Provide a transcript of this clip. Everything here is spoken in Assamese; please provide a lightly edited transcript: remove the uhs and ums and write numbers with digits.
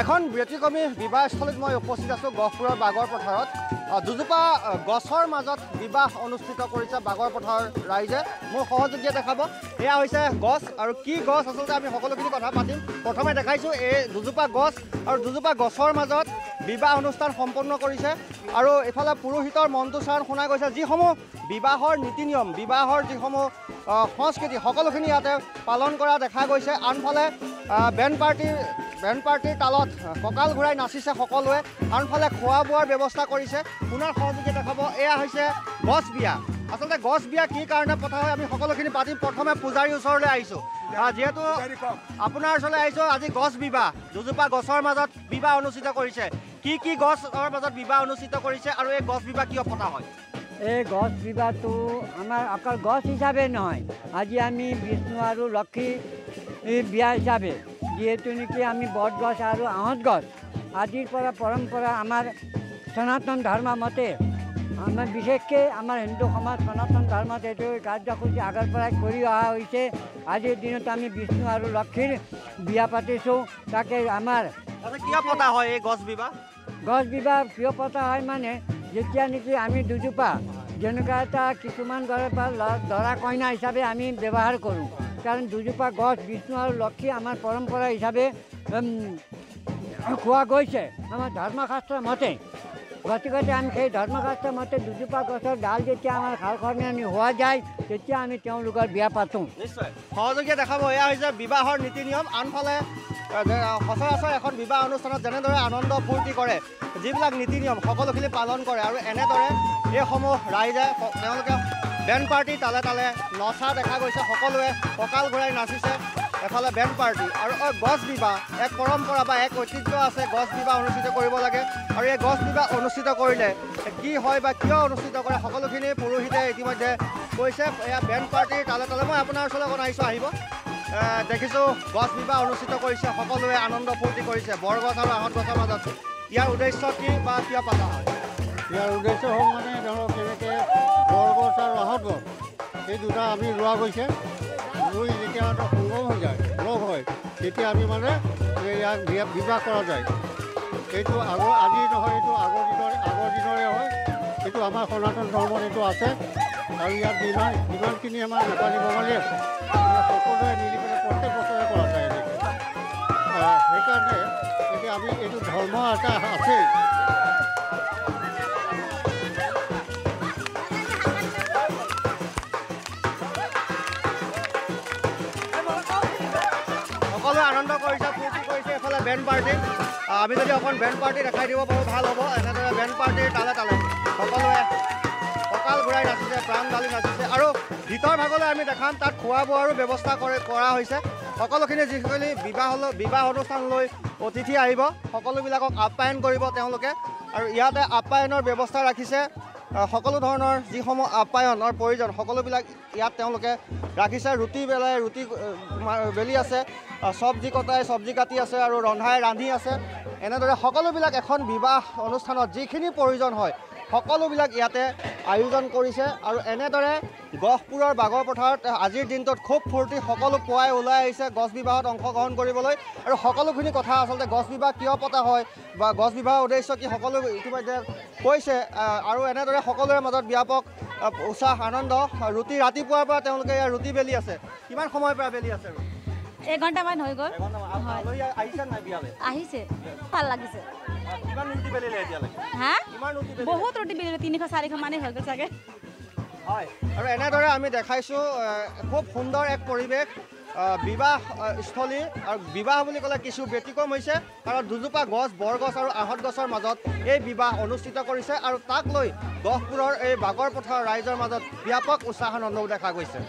এখন ব্যতিক্ৰমী বিবাহস্থলীত মই উপস্থিত আছোঁ গহপুৰৰ বাগৰ পথাৰত। দুজোপা গছৰ মাজত বিবাহ অনুষ্ঠিত কৰিছে বাগৰ পথাৰৰ ৰাইজে। মোৰ সহযোগীয়ে দেখাব এয়া হৈছে গছ, আৰু কি গছ আচলতে আমি সকলোখিনি কথা পাতিম। প্ৰথমে দেখাইছোঁ এই দুজোপা গছ, আৰু দুজোপা গছৰ মাজত বিবাহ অনুষ্ঠান সম্পন্ন কৰিছে। আৰু এইফালে পুৰোহিতৰ মন্ত্ৰোচ্চাৰণ শুনা গৈছে, যিসমূহ বিবাহৰ নীতি নিয়ম, বিবাহৰ যিসমূহ সংস্কৃতি সকলোখিনি ইয়াতে পালন কৰা দেখা গৈছে। আনফালে বেণ্ড পাৰ্টিৰ তালত কঁকাল ঘূৰাই নাচিছে সকলোৱে। আনফালে খোৱা বোৱাৰ ব্যৱস্থা কৰিছে। পুনৰ সহযোগী দেখাব এয়া হৈছে গছ বিয়া। আচলতে গছ বিয়া কি কাৰণে পতা হয় আমি সকলোখিনি পাতিম। প্ৰথমে পূজাৰীৰ ওচৰলৈ আহিছোঁ, যিহেতু আপোনাৰ ওচৰলৈ আহিছোঁ। আজি গছ বিবাহ, দুজোপা গছৰ মাজত বিবাহ অনুষ্ঠিত কৰিছে। কি গছৰ মাজত বিবাহ অনুষ্ঠিত কৰিছে আৰু এই গছ বিবাহ কিয় পতা হয়? এই গছ বিবাহটো আমাৰ অকল গছ হিচাপে নহয়, আজি আমি বিষ্ণু আৰু লক্ষী বিয়া হিচাপে, যিহেতু নেকি আমি বটগছ আৰু আহঁত গছ আদিৰ পৰা পৰম্পৰা আমাৰ সনাতন ধৰ্ম মতে, আমাৰ বিশেষকৈ আমাৰ হিন্দু সমাজ সনাতন ধৰ্মত এইটো কাৰ্যসূচী আগৰ পৰাই কৰি অহা হৈছে। আজিৰ দিনত আমি বিষ্ণু আৰু লক্ষীৰ বিয়া পাতিছোঁ। তাকে আমাৰ কিয় পতা হয় এই গছ বিবাহ? গছ বিবাহ কিয় পতা হয় মানে, যেতিয়া নেকি আমি দুজোপা যেনেকুৱা এটা কিছুমান ঘৰৰ পৰা দৰা কইনা হিচাপে আমি ব্যৱহাৰ কৰোঁ, কাৰণ দুজোপা গছ বিষ্ণু আৰু লক্ষী আমাৰ পৰম্পৰা হিচাপে খোৱা গৈছে আমাৰ ধৰ্মশাস্ত্ৰ মতে। গতিকে আমি সেই ধৰ্মশাস্ত্ৰ মতে দুজোপা গছৰ ডাল যেতিয়া আমাৰ খালখনি হোৱা যায়, তেতিয়া আমি তেওঁলোকৰ বিয়া পাতোঁ। নিশ্চয় সহযোগীয়ে দেখাব এয়া হৈছে বিবাহৰ নীতি নিয়ম। আনফালে সচৰাচৰ এখন বিবাহ অনুষ্ঠানত যেনেদৰে আনন্দ ফূৰ্তি কৰে, যিবিলাক নীতি নিয়ম সকলোখিনি পালন কৰে, আৰু এনেদৰে এইসমূহ ৰাইজে তেওঁলোকে বেণ্ড পাৰ্টি তালে তালে নচা দেখা গৈছে। সকলোৱে কঁকাল ঘূৰাই নাচিছে। এফালে বেণ্ড পাৰ্টি আৰু গছ বিবাহ এক পৰম্পৰা বা এক ঐতিহ্য আছে। গছ বিবাহ অনুষ্ঠিত কৰিব লাগে, আৰু এই গছ বিবাহ অনুষ্ঠিত কৰিলে কি হয় বা কিয় অনুষ্ঠিত কৰে সকলোখিনি পুৰোহিতে ইতিমধ্যে কৈছে। এয়া বেণ্ড পাৰ্টিৰ তালে তালে মই আপোনাৰ ওচৰলৈ অকণ আহিছোঁ, দেখিছোঁ গছ বিবাহ অনুষ্ঠিত কৰিছে, সকলোৱে আনন্দ ফূৰ্তি কৰিছে বৰগছ আৰু আহঁত গছৰ মাজত। ইয়াৰ উদ্দেশ্য কি বা কিয় পতা হয়? ইয়াৰ উদ্দেশ্য হ'ল মানে ধৰক কেনেকৈ বৰগছ আৰু আহঁত গছ এই দুটা আমি ৰোৱা গৈছে। ৰুই যেতিয়া এটা সংগম হৈ যায়, লগ হয়, তেতিয়া আমি মানে ইয়াক বিবাহ কৰা যায়। এইটো আজি নহয়, এইটো আগৰ দিনৰে হয়। এইটো আমাৰ সনাতন ধৰ্মত এইটো আছে, আৰু ইয়াত যিমানখিনি আমাৰ নেপালী বঙালী আছে সকলোৱে মিলি পেলাই প্ৰত্যেক বছৰে কৰা যায় এনেকৈ। সেইকাৰণে এতিয়া আমি এইটো ধৰ্ম এটা আছেই। সকলোৱে আনন্দ কৰিছে, ফূৰ্তি কৰিছে। এইফালে বেণ্ড পাৰ্টি, আমি যদি অকণ বেণ্ড পাৰ্টি দেখাই দিব পাৰোঁ ভাল হ'ব। এনেদৰে বেণ্ড পাৰ্টিৰ তালে তালে সকলোৱে কঁকাল ঘূৰাই নাচিছে, প্ৰাণ ঢালি নাচিছে। আৰু ভিতৰ ভাগলৈ আমি দেখাম, তাত খোৱা বোৱাৰো ব্যৱস্থা কৰা হৈছে। সকলোখিনি যিখিনি বিবাহ অনুষ্ঠানলৈ অতিথি আহিব, সকলোবিলাকক আপ্যায়ন কৰিব তেওঁলোকে, আৰু ইয়াতে আপ্যায়নৰ ব্যৱস্থা ৰাখিছে। সকলো ধৰণৰ যিসমূহ আপ্যায়নৰ প্ৰয়োজন সকলোবিলাক ইয়াত তেওঁলোকে ৰাখিছে। ৰুটি বেলি আছে, চব্জি কটাই চব্জি কাটি আছে, আৰু ৰান্ধি আছে। এনেদৰে সকলোবিলাক এখন বিবাহ অনুষ্ঠানত যিখিনি প্ৰয়োজন হয় সকলোবিলাক ইয়াতে আয়োজন কৰিছে। আৰু এনেদৰে গহপুৰৰ বাগৰ পথাৰত আজিৰ দিনটোত খুব ফূৰ্তি, সকলো পুৱাই ওলাই আহিছে গছ বিবাহত অংশগ্ৰহণ কৰিবলৈ। আৰু সকলোখিনি কথা আচলতে গছ বিবাহ কিয় পতা হয় বা গছ বিবাহৰ উদ্দেশ্য কি সকলো ইতিমধ্যে কৈছে। আৰু এনেদৰে সকলোৰে মাজত ব্যাপক উৎসাহ আনন্দ। ৰুটি ৰাতিপুৱাৰ পৰা তেওঁলোকে ইয়াৰ ৰুটি বেলি আছে। কিমান সময়ৰ পৰা বেলি আছে? 1 ঘণ্টামান হৈ গ'ল। আহিছে, ভাল লাগিছে। কিমান ৰুটি বেলিলে এতিয়ালৈকে? বহুত ৰুটি বেলিলে, 300-400 মানেই হৈ গ'ল চাগে। হয়, আৰু এনেদৰে আমি দেখাইছোঁ খুব সুন্দৰ এক পৰিৱেশ বিবাহ স্থলী। আৰু বিবাহ বুলি ক'লে কিছু ব্যতিক্ৰম হৈছে, কাৰণ দুজোপা গছ বৰগছ আৰু আহঁত গছৰ মাজত এই বিবাহ অনুষ্ঠিত কৰিছে। আৰু তাক লৈ গহপুৰৰ এই বাগৰ পথাৰৰ ৰাইজৰ মাজত ব্যাপক উৎসাহ আনন্দও দেখা গৈছে।